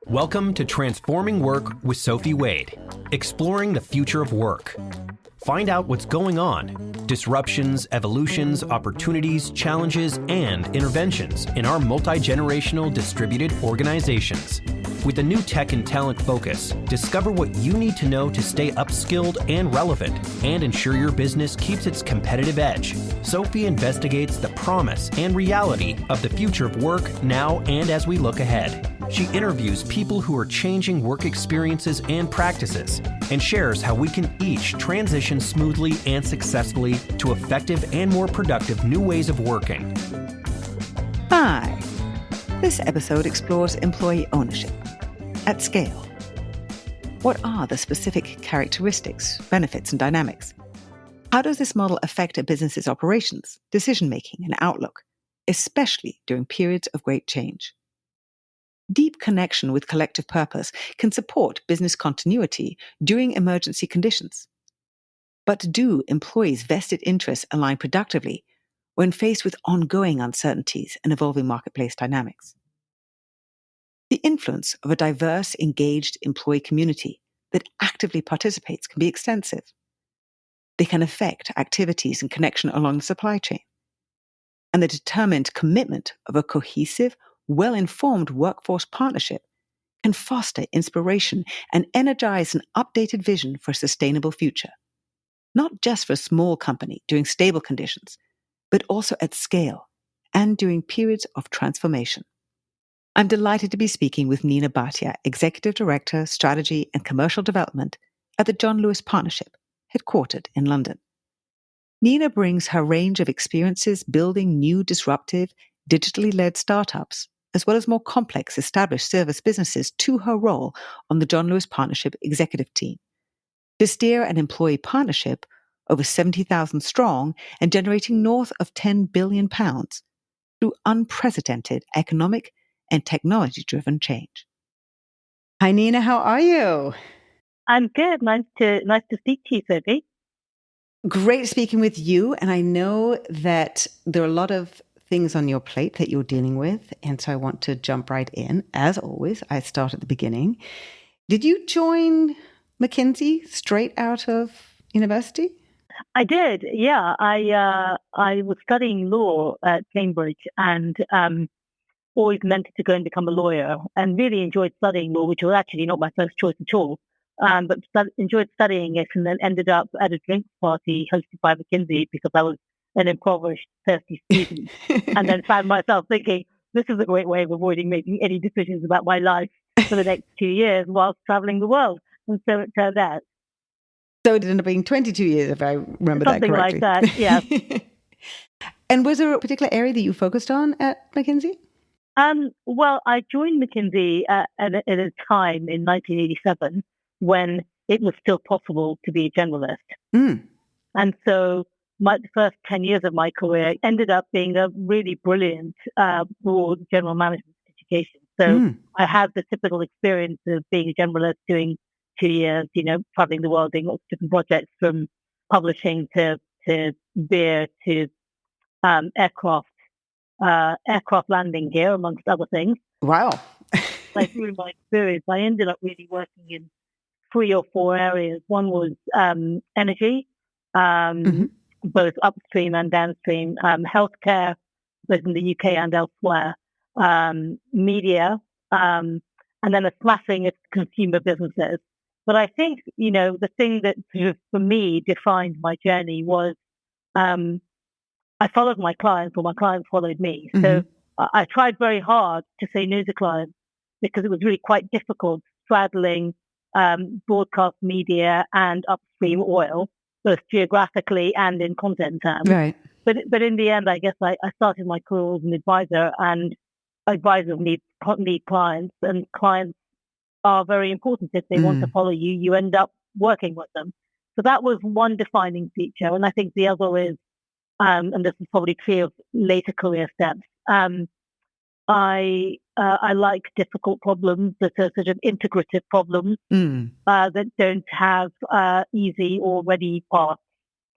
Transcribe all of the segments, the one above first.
Welcome to Transforming Work with Sophie Wade, exploring the future of work. Find out what's going on, disruptions, evolutions, opportunities, challenges, and interventions in our multi-generational distributed organizations. With a new tech and talent focus, discover what you need to know to stay upskilled and relevant and ensure your business keeps its competitive edge. Sophie investigates the promise and reality of the future of work now and as we look ahead. She interviews people who are changing work experiences and practices and shares how we can each transition smoothly and successfully to effective and more productive new ways of working. Hi. This episode explores employee ownership at scale. What are the specific characteristics, benefits, and dynamics? How does this model affect a business's operations, decision-making, and outlook, especially during periods of great change? Deep connection with collective purpose can support business continuity during emergency conditions. But do employees' vested interests align productively when faced with ongoing uncertainties and evolving marketplace dynamics? The influence of a diverse, engaged employee community that actively participates can be extensive. They can affect activities and connection along the supply chain. And the determined commitment of a cohesive, well-informed workforce partnership can foster inspiration and energize an updated vision for a sustainable future, not just for a small company during stable conditions, but also at scale and during periods of transformation. I'm delighted to be speaking with Nina Bhatia, Executive Director, Strategy and Commercial Development at the John Lewis Partnership, headquartered in London. Nina brings her range of experiences building new disruptive, digitally led startups, as well as more complex established service businesses to her role on the John Lewis Partnership executive team. To steer an employee partnership over 70,000 strong and generating north of £10 billion through unprecedented economic and technology-driven change. Hi, Nina. How are you? I'm good. Nice to speak to you, Sophie. Great speaking with you. And I know that there are a lot of things on your plate that you're dealing with. And so I want to jump right in. As always, I start at the beginning. Did you join McKinsey straight out of university? I did. Yeah. I was studying law at Cambridge and always meant to go and become a lawyer and really enjoyed studying law, which was actually not my first choice at all. But enjoyed studying it and then ended up at a drinks party hosted by McKinsey because I was an impoverished, thirsty student. And then found myself thinking, this is a great way of avoiding making any decisions about my life for the next 2 years whilst traveling the world. And so it turned out. So it ended up being 22 years, if I remember that correctly. Something like that, yeah. And was there a particular area that you focused on at McKinsey? Well, I joined McKinsey at a time in 1987 when it was still possible to be a generalist. And so the first 10 years of my career ended up being a really brilliant broad general management education. So I had the typical experience of being a generalist, doing 2 years, traveling the world, doing lots of different projects from publishing to beer to aircraft landing gear, amongst other things. Wow. Like through my experience, I ended up really working in 3 or 4 areas. One was energy, both upstream and downstream, healthcare, both in the UK and elsewhere, media, and then a smashing of consumer businesses. But I think, the thing that sort of, for me, defined my journey was I followed my clients, or my clients followed me. So I tried very hard to say no to clients because it was really quite difficult straddling broadcast media and upstream oil, both geographically and in content terms. Right. But in the end, I guess I started my career as an advisor, and advisors need clients, and clients are very important. If they want to follow you, you end up working with them. So that was one defining feature. And I think the other is, and this is probably true of later career steps, I like difficult problems that are sort of integrative problems that don't have easy or ready paths.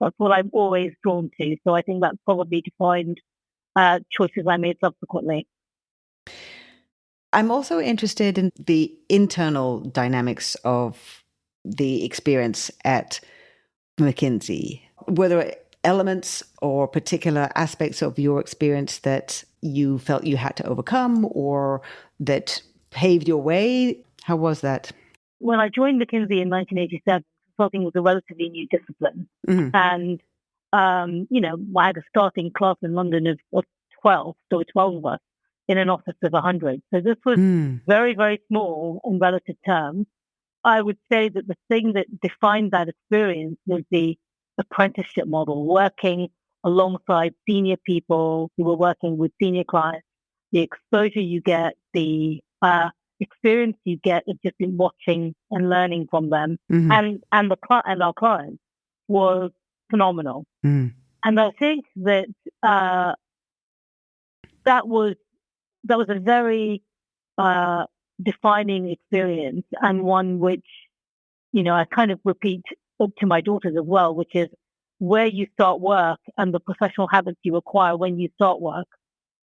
That's what I'm always drawn to. So I think that's probably defined choices I made subsequently. I'm also interested in the internal dynamics of the experience at McKinsey. Were there elements or particular aspects of your experience that you felt you had to overcome or that paved your way? How was that? When I joined McKinsey in 1987, consulting was a relatively new discipline. Mm-hmm. And, I had a starting class in London of 12, so 12 of us in an office of 100. So this was very, very small in relative terms. I would say that the thing that defined that experience was the apprenticeship model, working alongside senior people who were working with senior clients, the exposure you get, the experience you get of just in watching and learning from them, and our clients was phenomenal. And I think that that was a very defining experience, and one which I kind of repeat to my daughters as well, which is where you start work and the professional habits you acquire when you start work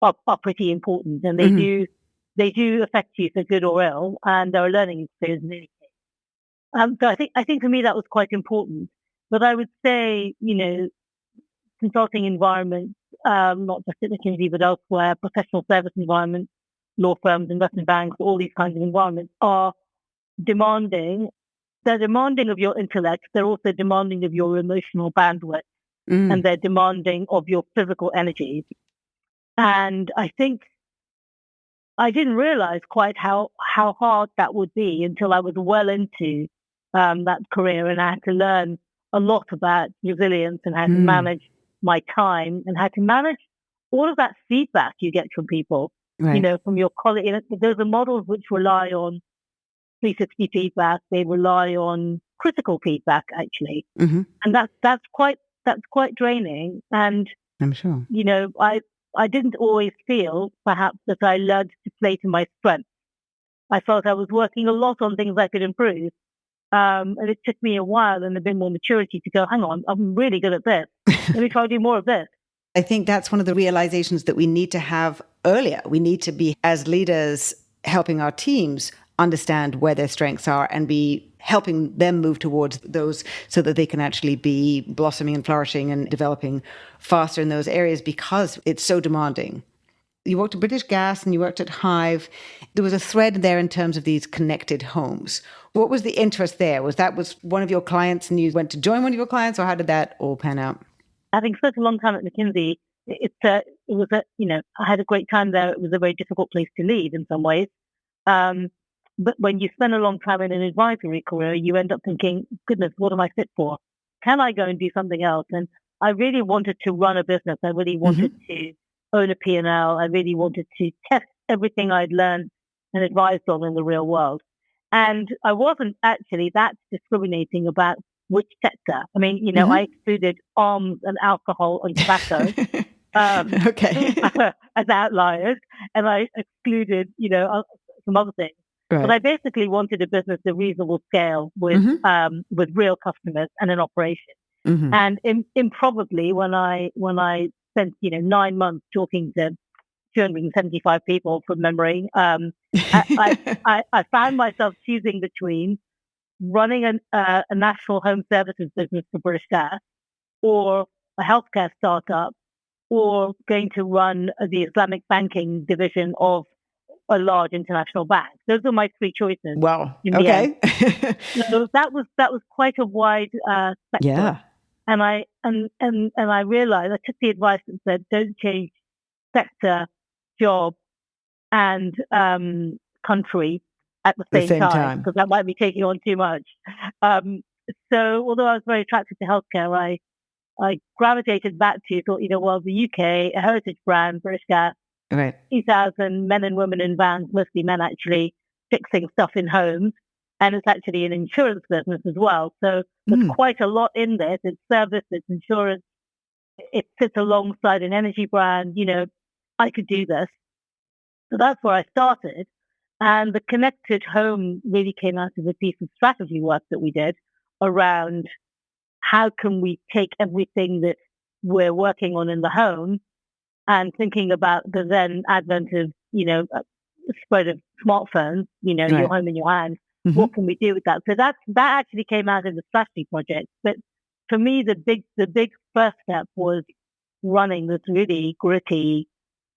are pretty important, and they do affect you for good or ill, and they're a learning experience in any case. So I think for me that was quite important. But I would say, consulting environments, not just at McKinsey but elsewhere, professional service environments, law firms, investment banks, all these kinds of environments are demanding. They're demanding of your intellect. They're also demanding of your emotional bandwidth, and they're demanding of your physical energies. And I think I didn't realize quite how hard that would be until I was well into that career, and I had to learn a lot about resilience and how to manage my time and how to manage all of that feedback you get from people, from your colleagues. Those are models which rely on 360 feedback. They rely on critical feedback, actually, and that's quite draining. And I'm sure, I didn't always feel, perhaps, that I learned to play to my strengths. I felt I was working a lot on things I could improve, and it took me a while and a bit more maturity to go, hang on, I'm really good at this. Let me try to do more of this. I think that's one of the realizations that we need to have earlier. We need to be, as leaders, helping our teams understand where their strengths are and be helping them move towards those so that they can actually be blossoming and flourishing and developing faster in those areas because it's so demanding. You worked at British Gas and you worked at Hive. There was a thread there in terms of these connected homes. What was the interest there? Was one of your clients and you went to join one of your clients, or how did that all pan out? Having spent a long time at McKinsey, I had a great time there. It was a very difficult place to leave in some ways. But when you spend a long time in an advisory career, you end up thinking, goodness, what am I fit for? Can I go and do something else? And I really wanted to run a business. I really wanted to own a P&L. I really wanted to test everything I'd learned and advised on in the real world. And I wasn't actually that discriminating about which sector. I mean, I excluded arms and alcohol and tobacco as outliers, and I excluded, some other things. Right. But I basically wanted a business of reasonable scale with real customers and an operation. And improbably, when I spent 9 months talking to 275 people from memory, I found myself choosing between running a national home services business for British Gas, or a healthcare startup, or going to run the Islamic banking division of a large international bank. Those are my three choices. Wow. Okay. So that was quite a wide spectrum. Yeah. And I realized, I took the advice and said, don't change sector, job, and country at the same time, because that might be taking on too much. So although I was very attracted to healthcare, I gravitated back to, thought, the UK, a heritage brand, British Gas, right, 2,000 men and women in vans, mostly men actually, fixing stuff in homes. And it's actually an insurance business as well. So there's quite a lot in this. It's service, it's insurance. It sits alongside an energy brand. I could do this. So that's where I started. And the connected home really came out of a piece of strategy work that we did around how can we take everything that we're working on in the home and thinking about the then advent of, spread of smartphones, your Right. home in your hand. Mhm. What can we do with that? So that actually came out of the strategy project. But for me, the big first step was running this really gritty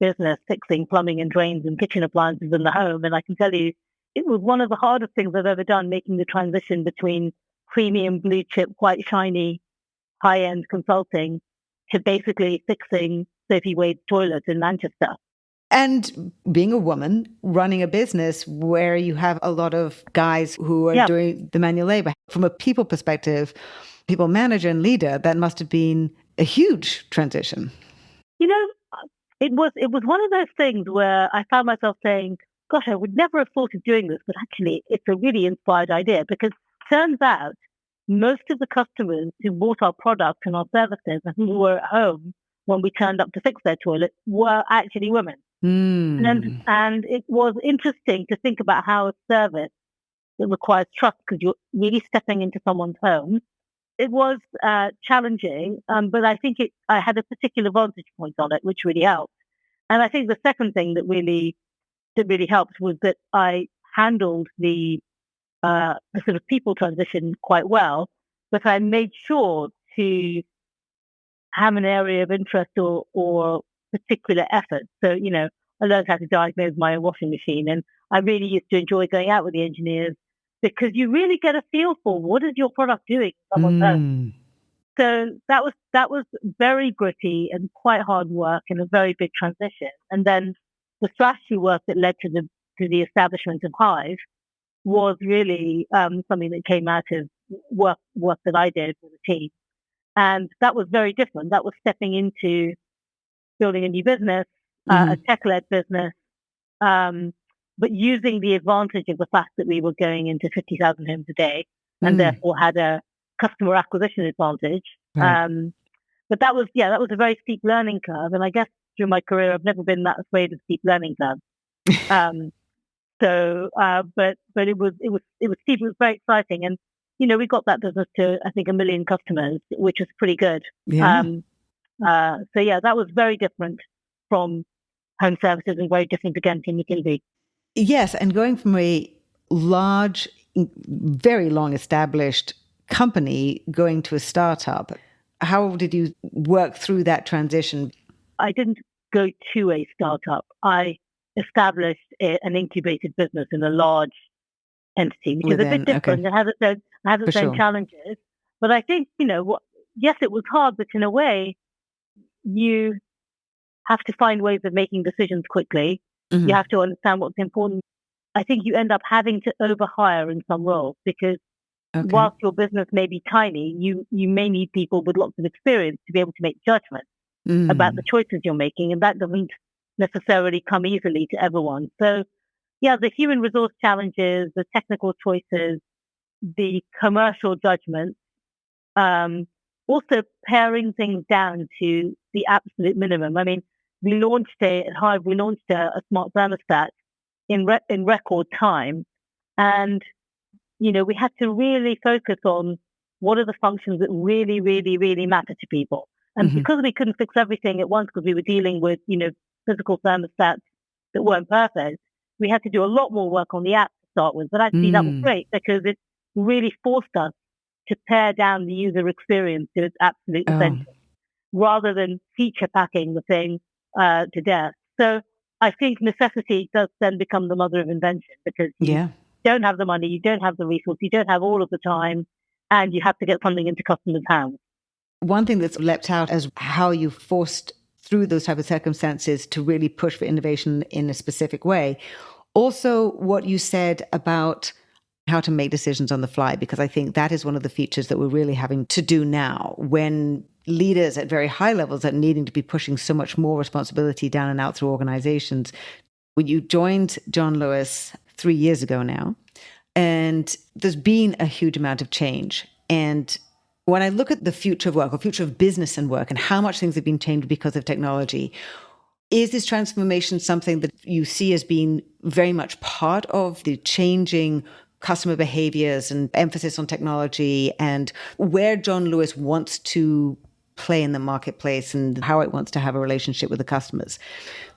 business, fixing plumbing and drains and kitchen appliances in the home. And I can tell you, it was one of the hardest things I've ever done, making the transition between premium, blue chip, quite shiny, high-end consulting to basically fixing Sophie Wade's toilet in Manchester. And being a woman running a business where you have a lot of guys who are doing the manual labor, from a people perspective, people manager and leader, that must have been a huge transition. It was one of those things where I found myself saying, gosh, I would never have thought of doing this, but actually it's a really inspired idea, because it turns out most of the customers who bought our product and our services and who were at home when we turned up to fix their toilet were actually women. And it was interesting to think about how a service that requires trust, because you're really stepping into someone's home. It was challenging, but I think I had a particular vantage point on it, which really helped. And I think the second thing that really helped was that I handled the sort of people transition quite well, but I made sure to have an area of interest or particular effort. So, I learned how to diagnose my own washing machine, and I really used to enjoy going out with the engineers, because you really get a feel for what is your product doing in someone's home. So that was very gritty and quite hard work and a very big transition. And then the strategy work that led to the establishment of Hive was really something that came out of work that I did with the team. And that was very different. That was stepping into building a new business, a tech-led business, but using the advantage of the fact that we were going into 50,000 homes a day and therefore had a customer acquisition advantage. Right. But that was a very steep learning curve. And I guess through my career, I've never been that afraid of steep learning curves. But it was steep. It was very exciting. And, we got that business to, I think, 1 million customers, which was pretty good. Yeah. That was very different from home services and very different again to McKinsey. Yes. And going from a large, very long established company going to a startup, how did you work through that transition? I didn't go to a startup. I established an incubated business in a large entity, which is a bit different. Okay. It has its own challenges. But I think, yes, it was hard, but in a way, you have to find ways of making decisions quickly. Mm-hmm. You have to understand what's important. I think you end up having to overhire in some roles, because whilst your business may be tiny, you may need people with lots of experience to be able to make judgments about the choices you're making. And that doesn't necessarily come easily to everyone. So, the human resource challenges, the technical choices, the commercial judgments, also paring things down to the absolute minimum. I mean, at Hive, we launched a smart thermostat in record time. And, we had to really focus on what are the functions that really, really, really matter to people. And because we couldn't fix everything at once, because we were dealing with, physical thermostats that weren't perfect, we had to do a lot more work on the app to start with. But actually that was great, because it really forced us to pare down the user experience to its absolute essentials, rather than feature packing the thing to death. So I think necessity does then become the mother of invention, because you don't have the money, you don't have the resources, you don't have all of the time, and you have to get something into customers' hands. One thing that's leapt out as how you forced through those type of circumstances to really push for innovation in a specific way. Also, what you said about how to make decisions on the fly, because I think that is one of the features that we're really having to do now, when leaders at very high levels are needing to be pushing so much more responsibility down and out through organizations. When you joined John Lewis 3 years ago now, and there's been a huge amount of change. And when I look at the future of work, or future of business and work, and how much things have been changed because of technology, is this transformation something that you see as being very much part of the changing customer behaviors and emphasis on technology, and where John Lewis wants to play in the marketplace and how it wants to have a relationship with the customers.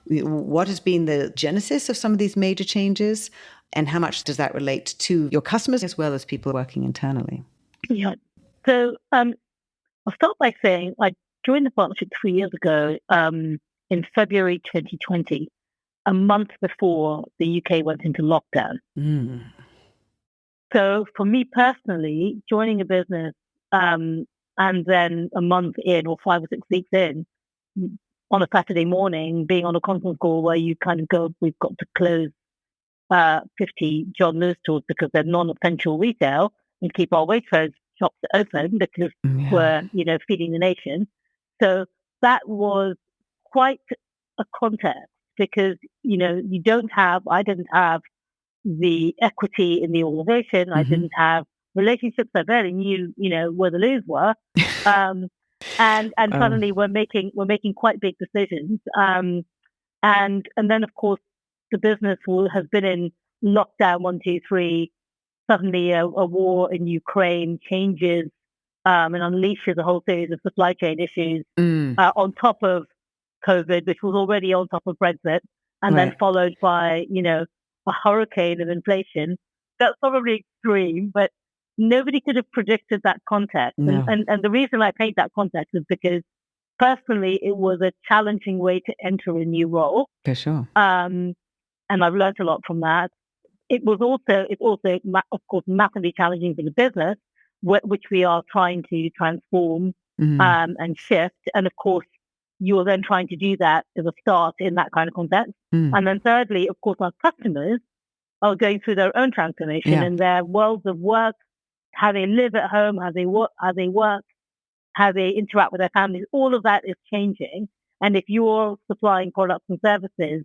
What has been the genesis of some of these major changes, and how much does that relate to your customers as well as people working internally? Yeah. So I'll start by saying I joined the partnership 3 years ago in February 2020, a month before the UK went into lockdown. So for me personally, joining a business and then a month in or 5 or 6 weeks in, on a Saturday morning, being on a conference call where you kind of go, we've got to close 50 John Lewis stores because they're non-essential retail and keep our Waitrose shops open because we're, feeding the nation. So that was quite a context because, I didn't have the equity in the organization. I didn't have relationships. I barely knew, where the Loos were. And suddenly we're making quite big decisions. And then of course the business has been in lockdown 1, 2, 3. Suddenly a war in Ukraine changes and unleashes a whole series of supply chain issues on top of COVID, which was already on top of Brexit, and then followed by, a hurricane of inflation. That's probably extreme, but nobody could have predicted that context. No. And the reason I paint that context is because personally, it was a challenging way to enter a new role. For sure. And I've learned a lot from that. It's also, of course, massively challenging for the business, which we are trying to transform and shift. And of course, you are then trying to do that as a start in that kind of context. And then thirdly, of course, our customers are going through their own transformation in their worlds of work, how they live at home, how they work, how they interact with their families. All of that is changing. And if you're supplying products and services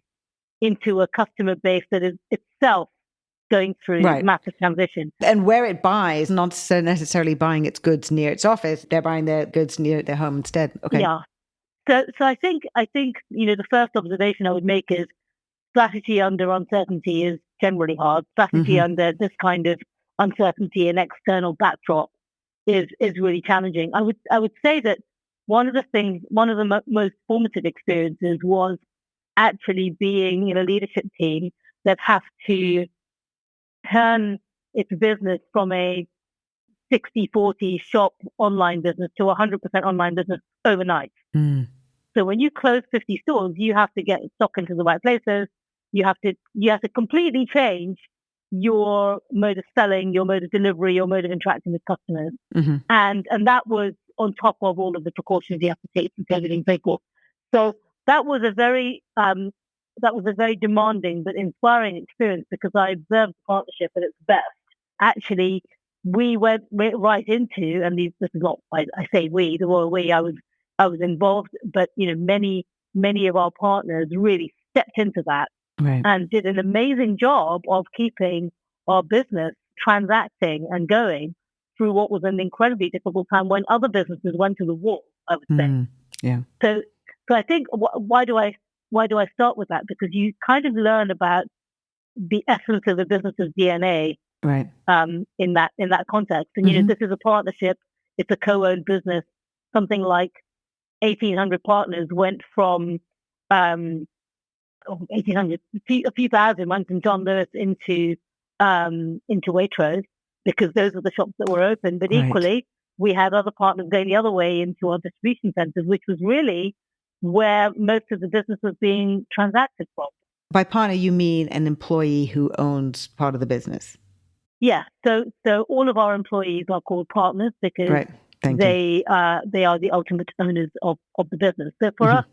into a customer base that is itself going through massive transition. And where it buys, not so necessarily buying its goods near its office, they're buying their goods near their home instead. Okay. Yeah. So I think, the first observation I would make is strategy under uncertainty is generally hard. Strategy under this kind of uncertainty and external backdrop is really challenging. I would say that one of the most formative experiences was actually being in a leadership team that has to turn its business from a 60-40 shop online business to 100% online business overnight. So when you close 50 stores, you have to get stock into the right places. You have to completely change your mode of selling, your mode of delivery, your mode of interacting with customers. And that was on top of all of the precautions you have to take for COVID and so forth. So that was a very demanding but inspiring experience because I observed the partnership at its best. Actually, we went right into, and this is not, I say we, the royal we, I was involved, but many of our partners really stepped into that and did an amazing job of keeping our business transacting and going through what was an incredibly difficult time when other businesses went to the wall, I would say. Yeah. So I think why do I start with that? Because you kind of learn about the essence of the business's DNA, in that context. And this is a partnership; it's a co-owned business. Something like 1,800 partners went from 1,800, a few thousand went from John Lewis into Waitrose because those were the shops that were open. But equally, we had other partners going the other way into our distribution centers, which was really where most of the business was being transacted from. By partner, you mean an employee who owns part of the business? Yeah. So all of our employees are called partners because they are the ultimate owners of the business. So for us,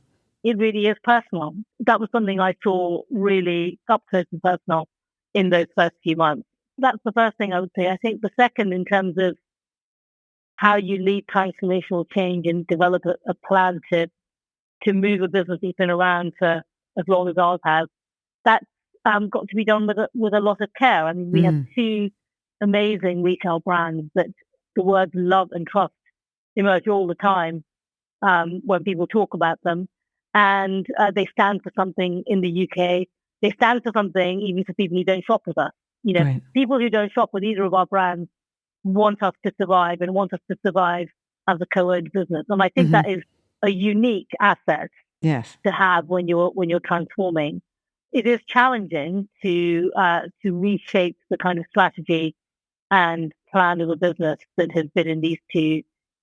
it really is personal. That was something I saw really up close and personal in those first few months. That's the first thing I would say. I think the second, in terms of how you lead transformational change and develop a plan to move a business that's been around for as long as ours has, that's got to be done with a lot of care. I mean, we have two amazing retail brands that the words love and trust emerge all the time when people talk about them. And they stand for something in the UK. They stand for something even for people who don't shop with us. People who don't shop with either of our brands want us to survive and want us to survive as a co-owned business. And I think that is a unique asset Yes. to have when you're transforming. It is challenging to reshape the kind of strategy and plan of a business that has been in these two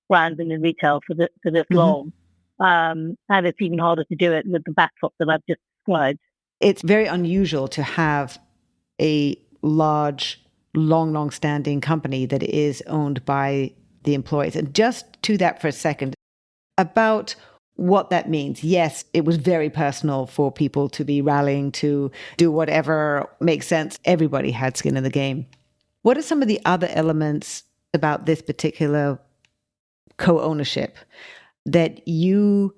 brands and in retail for this long. And it's even harder to do it with the backdrop that I've just described. It's very unusual to have a large, long-standing company that is owned by the employees. And just to that for a second, about what that means. Yes, it was very personal for people to be rallying to do whatever makes sense. Everybody had skin in the game. What are some of the other elements about this particular co-ownership that you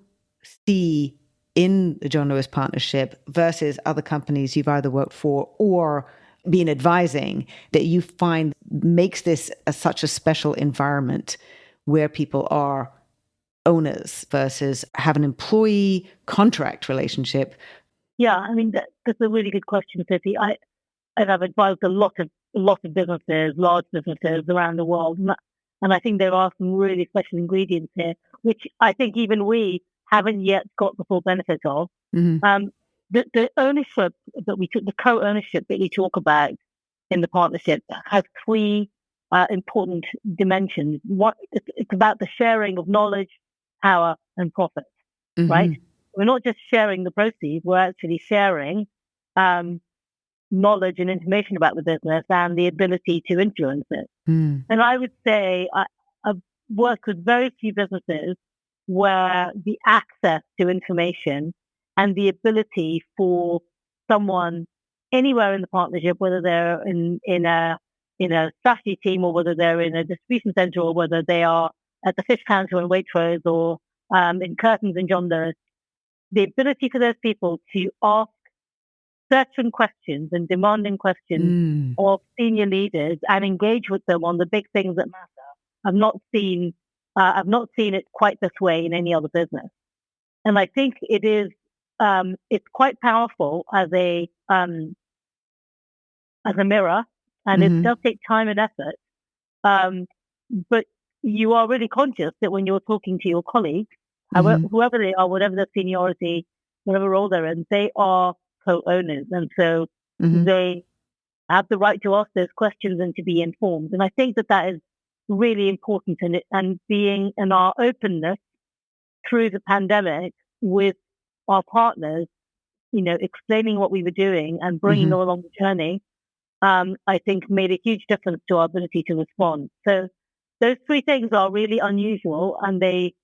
see in the John Lewis partnership versus other companies you've either worked for or been advising that you find makes this such a special environment where people are owners versus have an employee contract relationship? Yeah, I mean, that's a really good question, Sophie. I've advised a lot of businesses, large businesses around the world, and I think there are some really special ingredients here, which I think even we haven't yet got the full benefit of. The ownership that we took, the co-ownership that we talk about in the partnership, has three important dimensions. It's about the sharing of knowledge, power, and profit. Right? We're not just sharing the proceeds; we're actually sharing knowledge and information about the business and the ability to influence it. And I would say I've worked with very few businesses where the access to information and the ability for someone anywhere in the partnership, whether they're in a strategy team or whether they're in a distribution center or whether they are at the fish counter in Waitrose or in curtains in John Lewis, the ability for those people to ask certain questions and demanding questions of senior leaders and engage with them on the big things that matter. I've not seen it quite this way in any other business, and I think it is. It's quite powerful as a mirror, and it does take time and effort. But you are really conscious that when you're talking to your colleagues, whoever they are, whatever their seniority, whatever role they're in, they are co-owners, and so they have the right to ask those questions and to be informed. And I think that is really important, and being in our openness through the pandemic with our partners, explaining what we were doing and bringing them along the journey, I think made a huge difference to our ability to respond. So those three things are really unusual, and they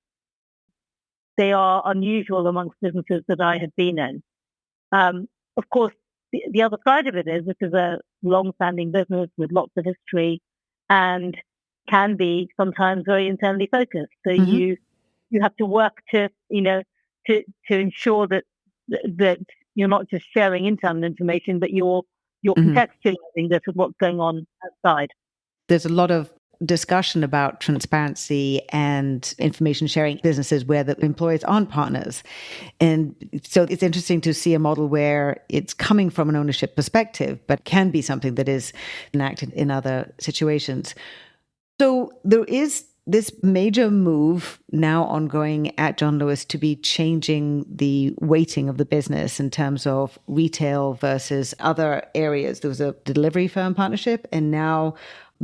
are unusual amongst businesses that I have been in. Of course, the other side of it is this is a long-standing business with lots of history and can be sometimes very internally focused. So you have to work to ensure that you're not just sharing internal information, but you're contextualizing this with what's going on outside. There's a lot of discussion about transparency and information sharing businesses where the employees aren't partners. And so it's interesting to see a model where it's coming from an ownership perspective, but can be something that is enacted in other situations. So there is this major move now ongoing at John Lewis to be changing the weighting of the business in terms of retail versus other areas. There was a delivery firm partnership, and now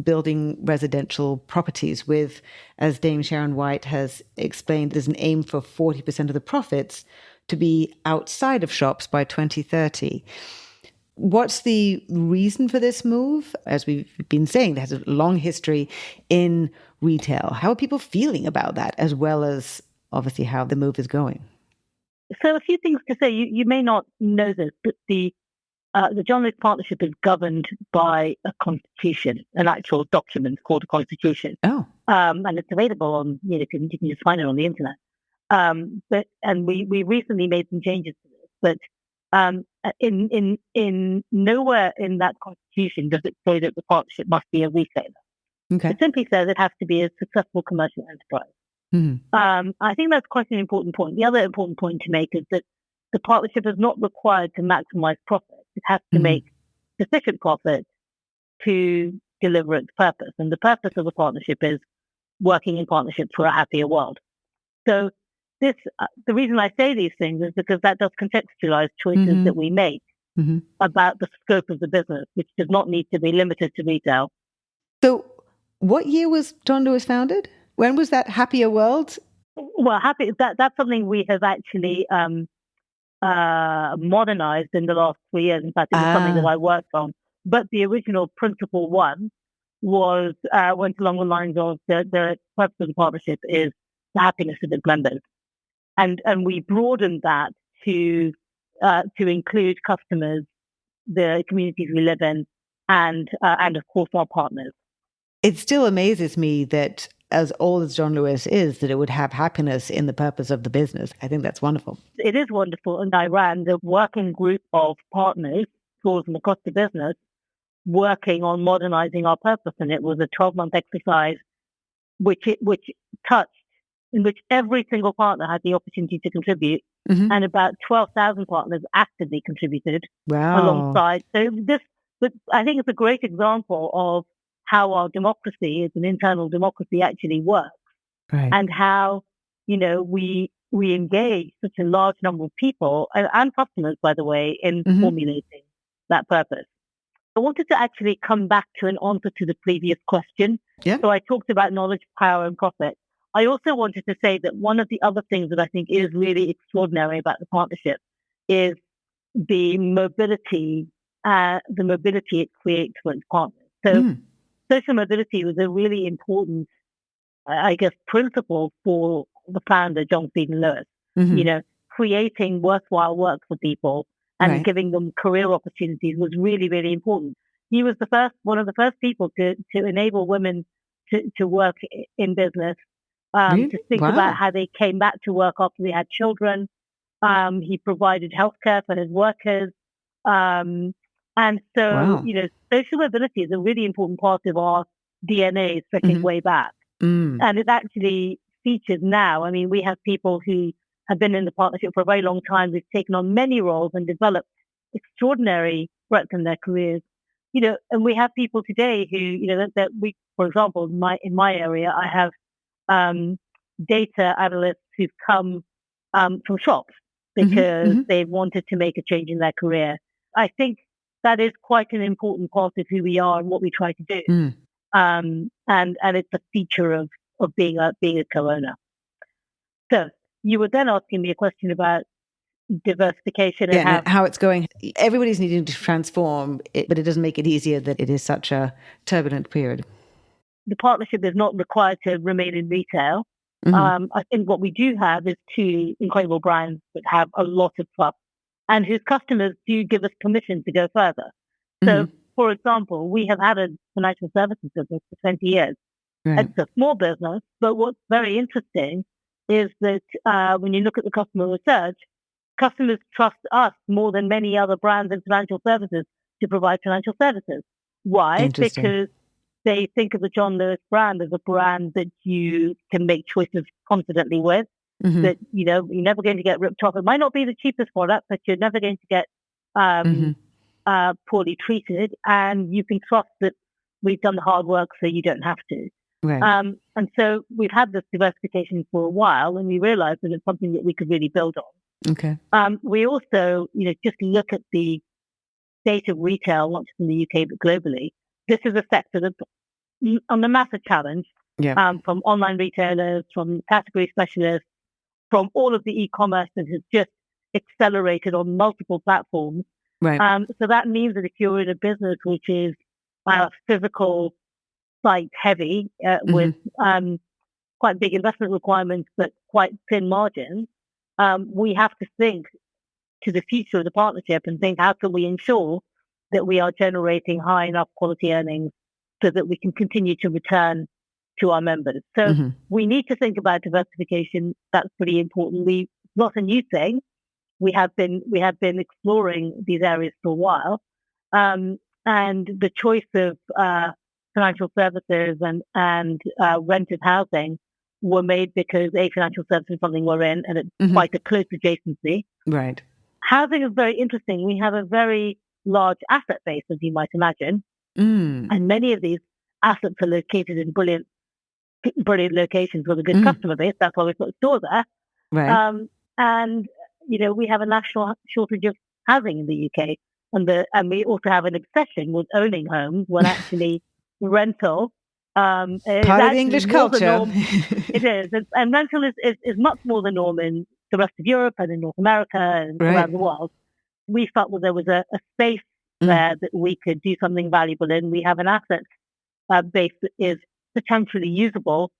building residential properties with, as Dame Sharon White has explained, there's an aim for 40% of the profits to be outside of shops by 2030. What's the reason for this move? As we've been saying, there's a long history in retail. How are people feeling about that, as well as obviously how the move is going? So a few things to say. You may not know this, but the John Lewis partnership is governed by a constitution, an actual document called a constitution. Oh, and it's available on you can just find it on the internet. But we recently made some changes to this, but in nowhere in that constitution does it say that the partnership must be a retailer. okay. It simply says it has to be a successful commercial enterprise. I think that's quite an important point. The other important point to make is that the partnership is not required to maximize profit. It has to make sufficient profit to deliver its purpose. And the purpose of the partnership is working in partnership for a happier world. So this, the reason I say these things is because that does contextualize choices that we make about the scope of the business, which does not need to be limited to retail. So what year was John Lewis founded? When was that happier world? Well, that's something we have actually modernized in the last 3 years. In fact, it was something that I worked on. But the original principle one went along the lines of the purpose of the partnership is the happiness of its members, and we broadened that to include customers, the communities we live in, and of course our partners. It still amazes me that, as old as John Lewis is, that it would have happiness in the purpose of the business. I think that's wonderful. It is wonderful. And I ran the working group of partners, stores from across the business, working on modernizing our purpose. And it was a 12-month exercise in which every single partner had the opportunity to contribute. And about 12,000 partners actively contributed alongside. So I think it's a great example of how our democracy, as an internal democracy, actually works, and how we engage such a large number of people and customers, by the way, in formulating that purpose. I wanted to actually come back to an answer to the previous question. Yeah. So I talked about knowledge, power, and profit. I also wanted to say that one of the other things that I think is really extraordinary about the partnership is the mobility it creates for its partners. So social mobility was a really important, I guess, principle for the founder, John Lewis. Creating worthwhile work for people and giving them career opportunities was really, really important. He was one of the first people to enable women to work in business, to think about how they came back to work after they had children. He provided healthcare for his workers. And so, social mobility is a really important part of our DNA stretching way back. And it actually features now. I mean, we have people who have been in the partnership for a very long time, who've taken on many roles and developed extraordinary breadth in their careers. And we have people today who, that we, for example, in my area, I have data analysts who've come from shops because they've wanted to make a change in their career. I think that is quite an important part of who we are and what we try to do. And it's a feature of being a co-owner. So you were then asking me a question about diversification and how it's going. Everybody's needing to transform, but it doesn't make it easier that it is such a turbulent period. The partnership is not required to remain in retail. I think what we do have is two incredible brands that have a lot of trust and whose customers do give us permission to go further. So, for example, we have had a financial services business for 20 years. It's a small business, but what's very interesting is that when you look at the customer research, customers trust us more than many other brands in financial services to provide financial services. Why? Because they think of the John Lewis brand as a brand that you can make choices confidently with, that, you're never going to get ripped off. It might not be the cheapest product, but you're never going to get poorly treated. And you can trust that we've done the hard work so you don't have to. And so we've had this diversification for a while, and we realized that it's something that we could really build on. We also, just look at the state of retail, not just in the UK, but globally. This is a sector that's on a massive challenge from online retailers, from category specialists, from all of the e-commerce that has just accelerated on multiple platforms. So that means that if you're in a business which is physical site heavy with quite big investment requirements, but quite thin margins, we have to think to the future of the partnership and think, how can we ensure that we are generating high enough quality earnings so that we can continue to return to our members. So we need to think about diversification. That's pretty important. It's not a new thing. We have been exploring these areas for a while. And the choice of financial services and rented housing were made because financial services is something we're in, and it's quite a close adjacency. Housing is very interesting. We have a very large asset base, as you might imagine. And many of these assets are located in brilliant brilliant locations with a good customer base. That's why we put a store there. Right. And, we have a national shortage of housing in the UK. And we also have an obsession with owning homes when actually rental is Part of the actually English more the culture. norm. It is. And rental is much more the norm in the rest of Europe and in North America and Right. around the world. We felt that there was a space there that we could do something valuable in. We have an asset base that is potentially usable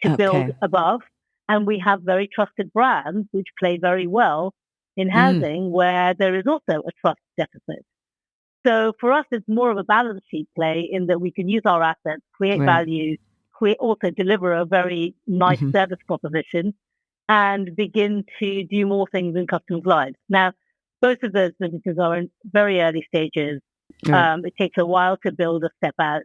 to build above. And we have very trusted brands which play very well in housing where there is also a trust deficit. So for us, it's more of a balance sheet play in that we can use our assets, create value, also deliver a very nice service proposition and begin to do more things in customers' lives. Now, both of those businesses are in very early stages. It takes a while to build a step out.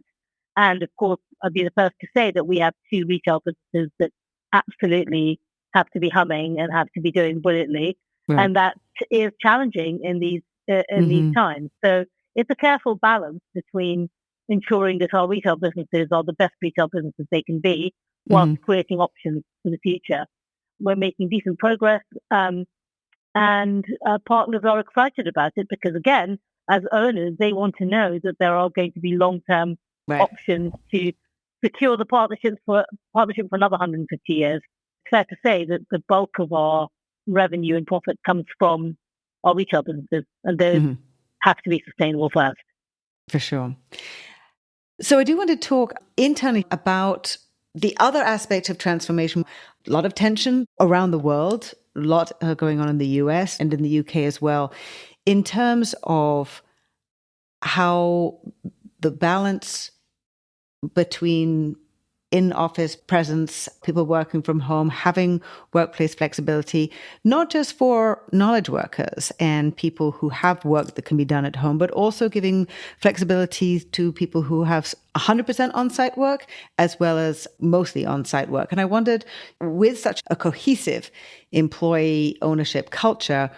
And of course, I'd be the first to say that we have two retail businesses that absolutely have to be humming and have to be doing brilliantly. Right. And that is challenging in these times. So it's a careful balance between ensuring that our retail businesses are the best retail businesses they can be whilst creating options for the future. We're making decent progress, and partners are excited about it because, again, as owners, they want to know that there are going to be long-term options to secure the partnership for another 150 years. It's fair to say that the bulk of our revenue and profit comes from our retail businesses, and those have to be sustainable first. For sure. So I do want to talk internally about the other aspect of transformation. A lot of tension around the world, a lot going on in the US and in the UK as well, in terms of how the balance between in-office presence, people working from home, having workplace flexibility, not just for knowledge workers and people who have work that can be done at home, but also giving flexibility to people who have 100% on-site work as well as mostly on-site work. And I wondered, with such a cohesive employee ownership culture,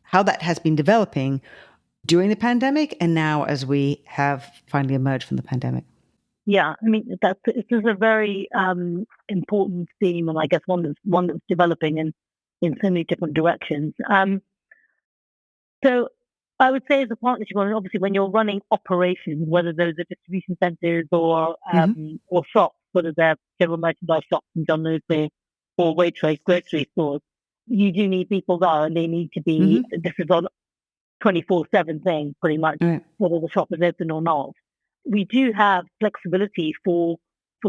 how that has been developing during the pandemic and now as we have finally emerged from the pandemic. Yeah, I mean, this is a very important theme, and I guess one that's developing in so many different directions. So I would say as a partnership, obviously when you're running operations, whether those are distribution centers or shops, whether they're general merchandise shops and John Lewis or Waitrose grocery stores, you do need people there, and they need to be. This is on 24/7 thing, pretty much, whether the shop is open or not. We do have flexibility for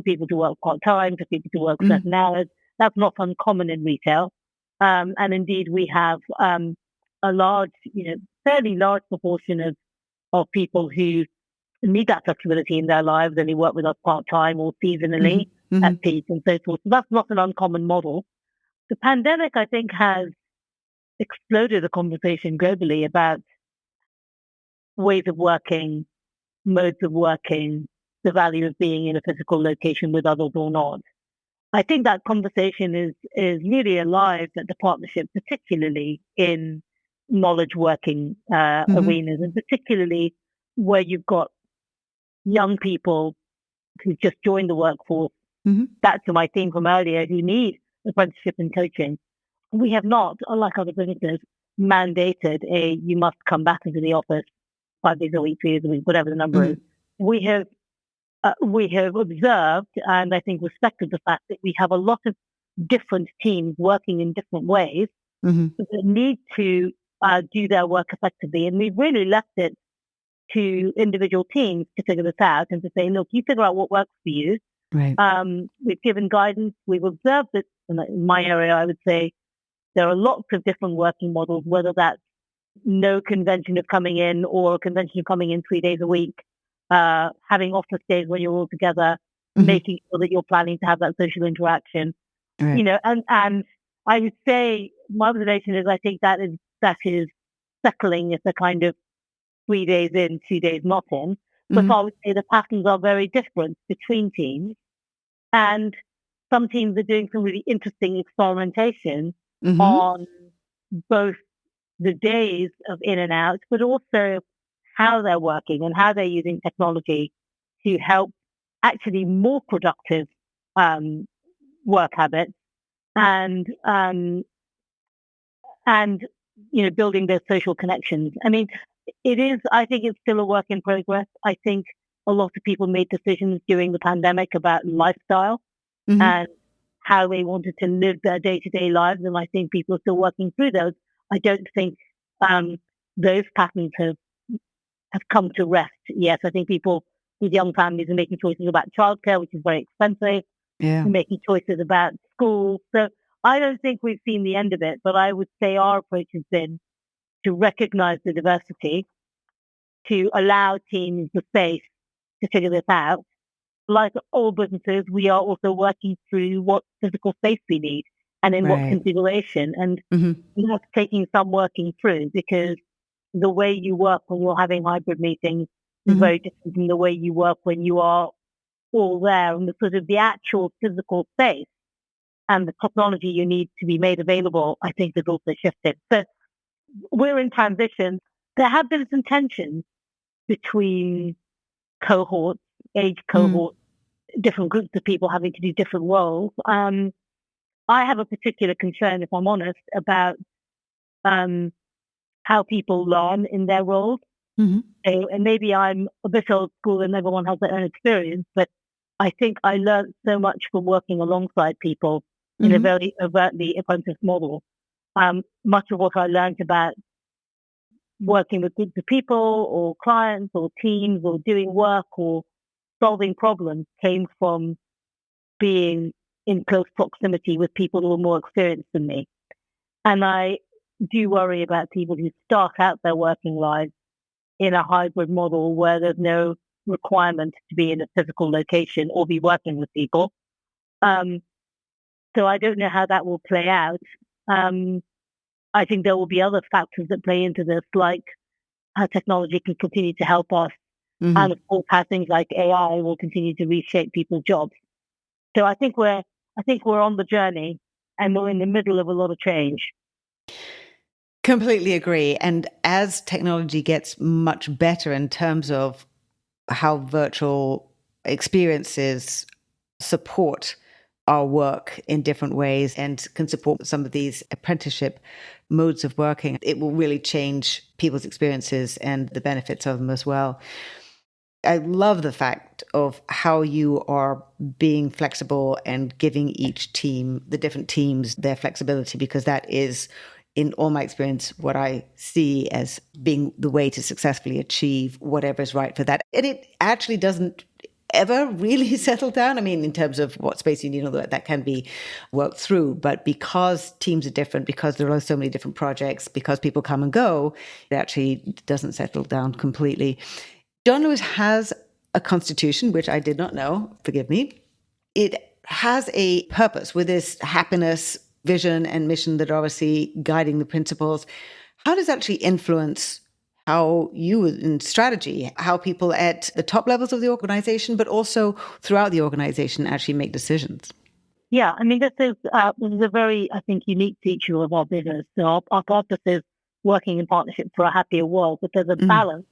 people to work part-time, for people to work certain hours. That's not uncommon in retail. And indeed, we have a large, fairly large proportion of people who need that flexibility in their lives and who work with us part-time or seasonally at peak and so forth. So that's not an uncommon model. The pandemic, I think, has exploded the conversation globally about ways of working, modes of working, the value of being in a physical location with others or not. I think that conversation is really alive at the partnership, particularly in knowledge working arenas, and particularly where you've got young people who just joined the workforce. Back to my theme from earlier, who need apprenticeship and coaching. We have not, unlike other businesses, mandated you must come back into the office 5 days a week, 3 days a week, whatever the number is. We have observed and I think respected the fact that we have a lot of different teams working in different ways that need to do their work effectively. And we've really left it to individual teams to figure this out and to say, look, you figure out what works for you. Right. We've given guidance. We've observed that in my area, I would say there are lots of different working models, whether that's no convention of coming in or a convention of coming in 3 days a week, having office days when you're all together, making sure that you're planning to have that social interaction, and I would say my observation is I think that is settling as a kind of 3 days in, 2 days not in. But I would say the patterns are very different between teams, and some teams are doing some really interesting experimentation on both the days of in and out, but also how they're working and how they're using technology to help actually more productive work habits and building those social connections. I mean, I think it's still a work in progress. I think a lot of people made decisions during the pandemic about lifestyle and how they wanted to live their day-to-day lives. And I think people are still working through those. I don't think those patterns have come to rest yet. I think people with young families are making choices about childcare, which is very expensive. Yeah. They're making choices about school. So I don't think we've seen the end of it, but I would say our approach has been to recognize the diversity, to allow teams the space to figure this out. Like all businesses, we are also working through what physical space we need and in what configuration. And that's taking some working through, because the way you work when you're having hybrid meetings is very different from the way you work when you are all there. And the actual physical space and the technology you need to be made available, I think, has also shifted. So we're in transition. There have been some tensions between cohorts, age cohorts, different groups of people having to do different roles. I have a particular concern, if I'm honest, about how people learn in their roles. So, and maybe I'm a bit old school and everyone has their own experience, but I think I learned so much from working alongside people in a very overtly apprentice model. Much of what I learned about working with groups of people or clients or teams or doing work or solving problems came from being in close proximity with people who are more experienced than me. And I do worry about people who start out their working lives in a hybrid model where there's no requirement to be in a physical location or be working with people. So I don't know how that will play out. I think there will be other factors that play into this, like how technology can continue to help us. And of course, how things like AI will continue to reshape people's jobs. So I think we're on the journey and we're in the middle of a lot of change. Completely agree. And as technology gets much better in terms of how virtual experiences support our work in different ways and can support some of these apprenticeship modes of working, it will really change people's experiences and the benefits of them as well. I love the fact of how you are being flexible and giving each team, the different teams, their flexibility, because that is, in all my experience, what I see as being the way to successfully achieve whatever is right for that. And it actually doesn't ever really settle down. I mean, in terms of what space you need, although that can be worked through. But because teams are different, because there are so many different projects, because people come and go, it actually doesn't settle down completely. John Lewis has a constitution, which I did not know, forgive me. It has a purpose with this happiness, vision, and mission that are obviously guiding the principles. How does that actually influence how you in strategy, how people at the top levels of the organization, but also throughout the organization actually make decisions? Yeah, I mean, this is a very, I think, unique feature of our business. So our purpose is working in partnership for a happier world, but there's a balance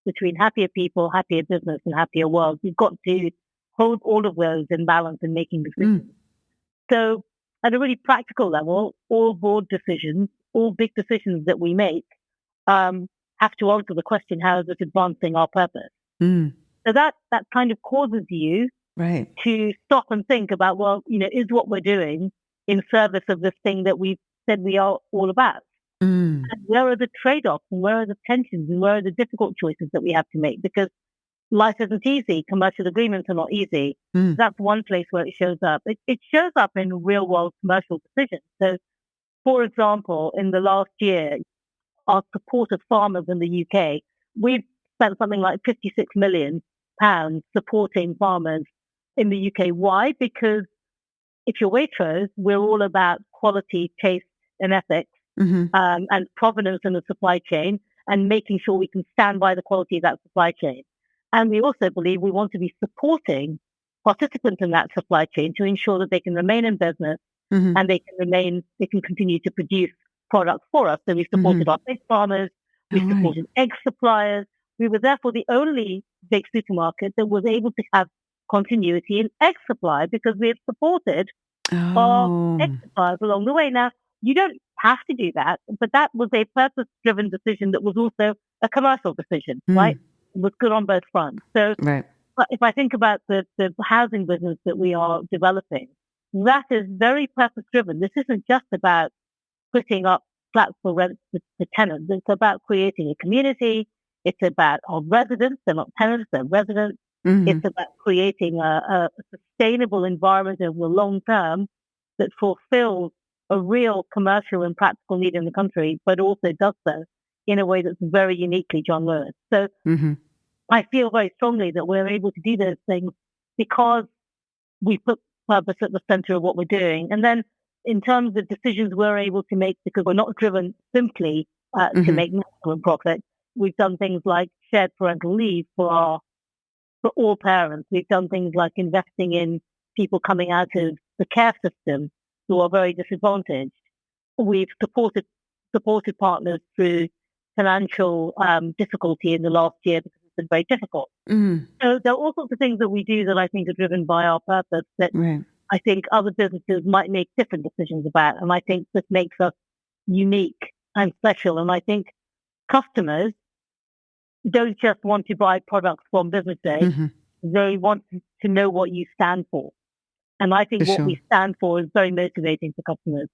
between happier people, happier business, and happier world. We've got to hold all of those in balance in making decisions. So at a really practical level, all board decisions, all big decisions that we make have to answer the question, how is this advancing our purpose? So that kind of causes you to stop and think about, well, is what we're doing in service of this thing that we've said we are all about? And where are the trade-offs and where are the tensions and where are the difficult choices that we have to make? Because life isn't easy. Commercial agreements are not easy. That's one place where it shows up. It shows up in real-world commercial decisions. So, for example, in the last year, our support of farmers in the UK, we've spent something like £56 million supporting farmers in the UK. Why? Because if you're Waitrose, we're all about quality, taste, and ethics. And provenance in the supply chain and making sure we can stand by the quality of that supply chain. And we also believe we want to be supporting participants in that supply chain to ensure that they can remain in business and they can continue to produce products for us. So we supported our big farmers, we supported egg suppliers. We were therefore the only big supermarket that was able to have continuity in egg supply because we had supported of Oh. exercise along the way. Now, you don't have to do that, but that was a purpose-driven decision that was also a commercial decision, right? It was good on both fronts. So Right. if I think about the housing business that we are developing, that is very purpose-driven. This isn't just about putting up flats for rent to tenants. It's about creating a community. It's about our residents. They're not tenants, they're residents. It's about creating a sustainable environment over the long term that fulfills a real commercial and practical need in the country, but also does so in a way that's very uniquely John Lewis. So I feel very strongly that we're able to do those things because we put purpose at the center of what we're doing. And then in terms of decisions we're able to make, because we're not driven simply to make maximum profit, we've done things like shared parental leave for all parents. We've done things like investing in people coming out of the care system who are very disadvantaged. We've supported partners through financial difficulty in the last year because it's been very difficult. So there are all sorts of things that we do that I think are driven by our purpose that I think other businesses might make different decisions about. And I think this makes us unique and special. And I think customers don't just want to buy products from businesses. They want to know what you stand for. And I think what we stand for is very motivating for customers.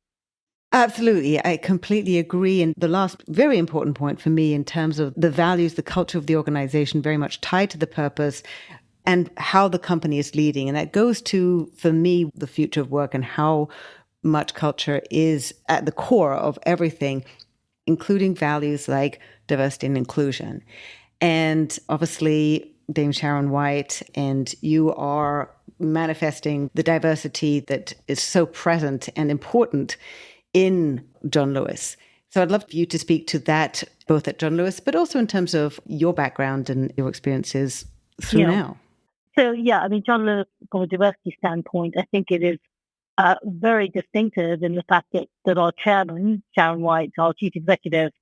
Absolutely. I completely agree. And the last very important point for me in terms of the values, the culture of the organization, very much tied to the purpose and how the company is leading. And that goes to, for me, the future of work and how much culture is at the core of everything, including values like diversity and inclusion. And obviously, Dame Sharon White, and you are manifesting the diversity that is so present and important in John Lewis. So I'd love for you to speak to that, both at John Lewis, but also in terms of your background and your experiences through now. So, I mean, John Lewis, from a diversity standpoint, I think it is very distinctive in the fact that our chairman, Sharon White, our chief executive,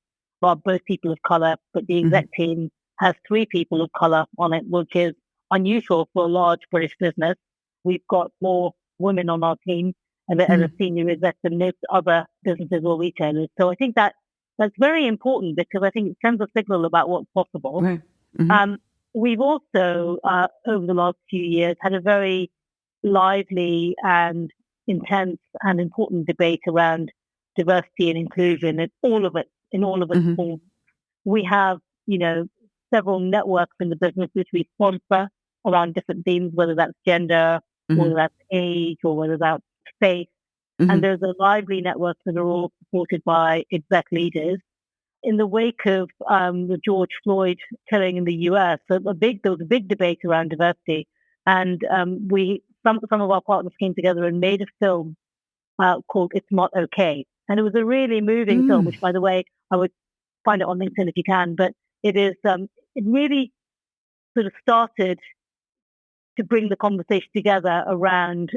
are both people of color, but the exec team has 3 people of color on it, which is unusual for a large British business. We've got more women on our team and as a senior exec than most other businesses or retailers. So I think that's very important because I think it sends a signal about what's possible. Right. We've also, over the last few years, had a very lively and intense and important debate around diversity and inclusion in all of its forms. We have, several networks in the business which we sponsor around different themes, whether that's gender, whether that's age, or whether that's faith. And there's a lively network that are all supported by exec leaders. In the wake of the George Floyd killing in the US, there was a big debate around diversity. And some of our partners came together and made a film called It's Not Okay. And it was a really moving film, which, by the way, I would find it on LinkedIn if you can. But it is it really sort of started to bring the conversation together around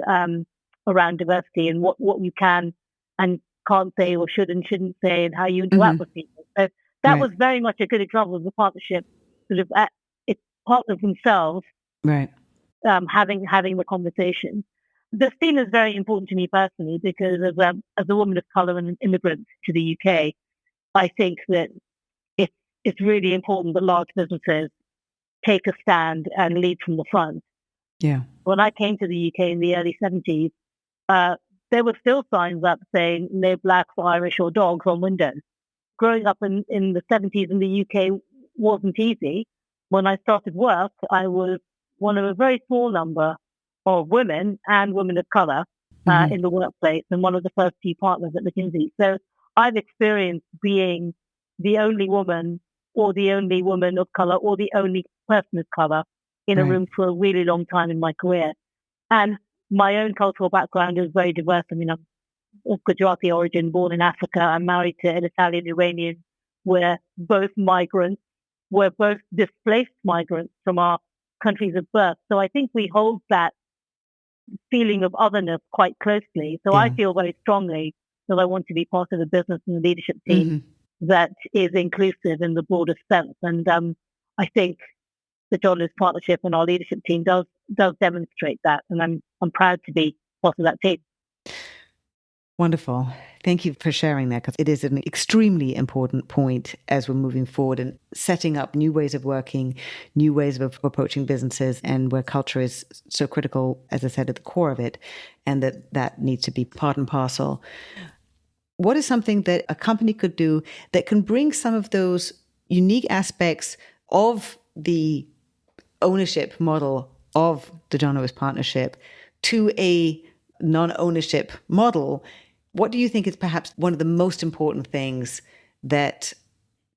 diversity and what you can and can't say or should and shouldn't say and how you interact with people. So that was very much a good example of the partnership sort of at its partners themselves having the conversation. This theme is very important to me personally because as a woman of colour and an immigrant to the UK, I think that it's really important that large businesses take a stand and lead from the front. Yeah. When I came to the UK in the early 70s, there were still signs up saying no blacks, Irish or dogs on windows. Growing up in the 70s in the UK wasn't easy. When I started work, I was one of a very small number of women and women of colour in the workplace and one of the first few partners at McKinsey. So I've experienced being the only woman or the only woman of colour or the only person of colour in a room for a really long time in my career. And my own cultural background is very diverse. I mean, I'm of Gujarati origin, born in Africa. I'm married to an Italian Iranian. We're both migrants. We're both displaced migrants from our countries of birth. So I think we hold that feeling of otherness quite closely. So I feel very strongly that I want to be part of a business and a leadership team that is inclusive in the broadest sense. And I think the John Lewis partnership and our leadership team does demonstrate that. And I'm proud to be part of that team. Wonderful. Thank you for sharing that, because it is an extremely important point as we're moving forward and setting up new ways of working, new ways of approaching businesses, and where culture is so critical, as I said, at the core of it, and that needs to be part and parcel. What is something that a company could do that can bring some of those unique aspects of the ownership model of the John Lewis Partnership to a non-ownership model? What do you think is perhaps one of the most important things that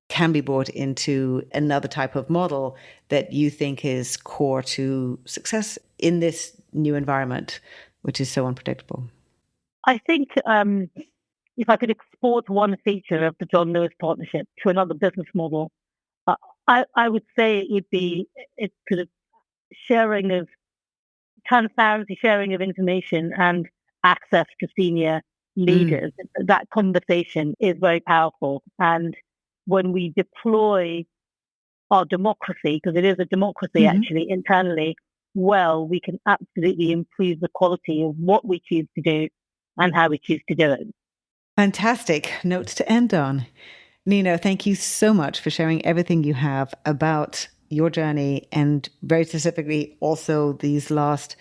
can be brought into another type of model that you think is core to success in this new environment, which is so unpredictable? I think if I could export one feature of the John Lewis Partnership to another business model, I would say it's sort of transparency, sharing of information, and access to senior leaders. That conversation is very powerful. And when we deploy our democracy, because it is a democracy actually internally, well, we can absolutely improve the quality of what we choose to do and how we choose to do it. Fantastic notes to end on. Nina, thank you so much for sharing everything you have about your journey, and very specifically also these last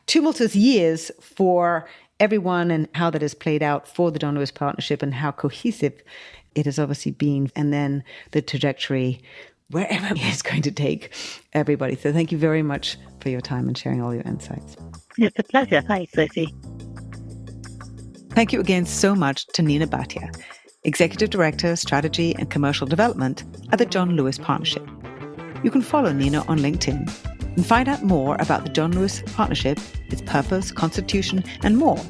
tumultuous years for everyone, and how that has played out for the John Lewis Partnership and how cohesive it has obviously been, and then the trajectory wherever it's going to take everybody. So thank you very much for your time and sharing all your insights. It's a pleasure. Thanks, Sophie. Thank you again so much to Nina Bhatia, Executive Director, Strategy and Commercial Development at the John Lewis Partnership. You can follow Nina on LinkedIn and find out more about the John Lewis Partnership, its purpose, constitution, and more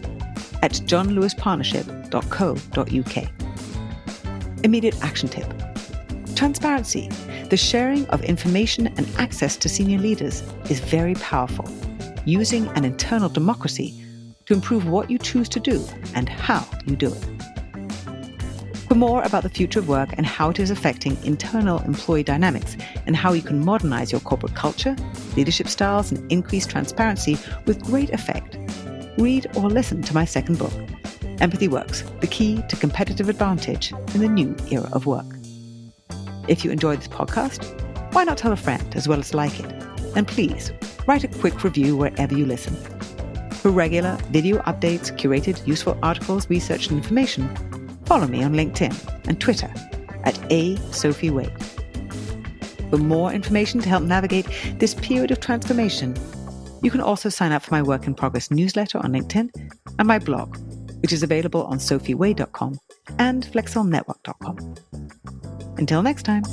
at johnlewispartnership.co.uk. Immediate action tip. Transparency, the sharing of information and access to senior leaders, is very powerful, using an internal democracy to improve what you choose to do and how you do it. For more about the future of work and how it is affecting internal employee dynamics and how you can modernize your corporate culture, leadership styles, and increase transparency with great effect, read or listen to my second book, Empathy Works, The Key to Competitive Advantage in the New Era of Work. If you enjoyed this podcast, why not tell a friend as well as like it? And please, write a quick review wherever you listen. For regular video updates, curated useful articles, research, and information, follow me on LinkedIn and Twitter at @SophieWade. For more information to help navigate this period of transformation, you can also sign up for my Work in Progress newsletter on LinkedIn and my blog, which is available on sophiewade.com and flexelnetwork.com. Until next time.